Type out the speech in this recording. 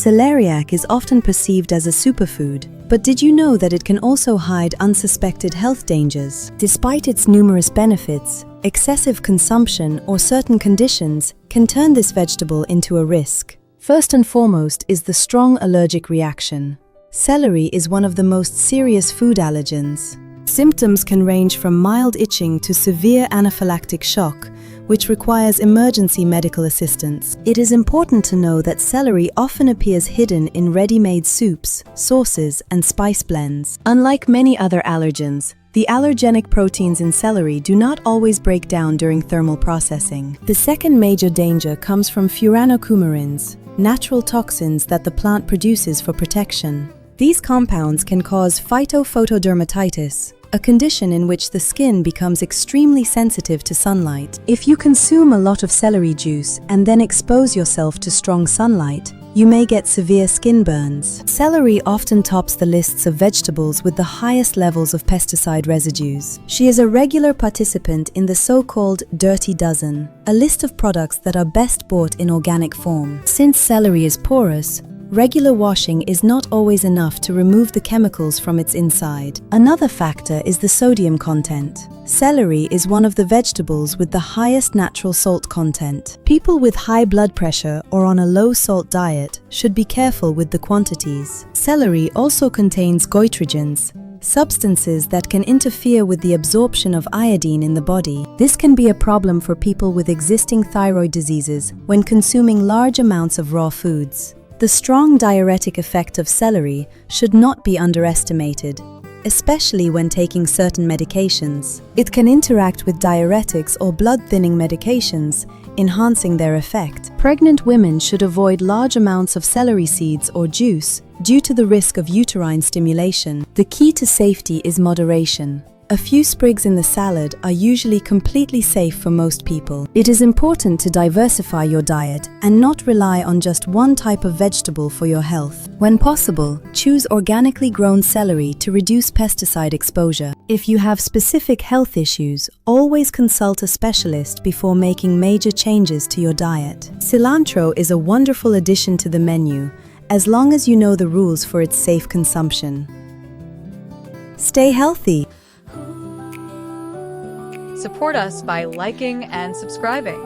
Celeriac is often perceived as a superfood, but did you know that it can also hide unsuspected health dangers? Despite its numerous benefits, excessive consumption or certain conditions can turn this vegetable into a risk. First and foremost is the strong allergic reaction. Celery is one of the most serious food allergens. Symptoms can range from mild itching to severe anaphylactic shock, which requires emergency medical assistance. It is important to know that celery often appears hidden in ready-made soups, sauces, and spice blends. Unlike many other allergens, the allergenic proteins in celery do not always break down during thermal processing. The second major danger comes from Furanocoumarins, natural toxins that the plant produces for protection. These compounds can cause Phytophotodermatitis, a condition in which the skin becomes extremely sensitive to sunlight. If you consume a lot of celery juice and then expose yourself to strong sunlight, you may get severe skin burns. Celery often tops the lists of vegetables with the highest levels of pesticide residues. She is a regular participant in the so-called Dirty Dozen, a list of products that are best bought in organic form. Since celery is porous, regular washing is not always enough to remove the chemicals from its inside. Another factor is the sodium content. Celery is one of the vegetables with the highest natural salt content. People with high blood pressure or on a low-salt diet should be careful with the quantities. Celery also contains goitrogens, substances that can interfere with the absorption of iodine in the body. This can be a problem for people with existing thyroid diseases when consuming large amounts of raw foods. The strong diuretic effect of celery should not be underestimated, especially when taking certain medications. It can interact with diuretics or blood-thinning medications, enhancing their effect. Pregnant women should avoid large amounts of celery seeds or juice due to the risk of uterine stimulation. The key to safety is moderation. A few sprigs in the salad are usually completely safe for most people. It is important to diversify your diet and not rely on just one type of vegetable for your health. When possible, choose organically grown celery to reduce pesticide exposure. If you have specific health issues, always consult a specialist before making major changes to your diet. Cilantro is a wonderful addition to the menu, as long as you know the rules for its safe consumption. Stay healthy. Support us by liking and subscribing.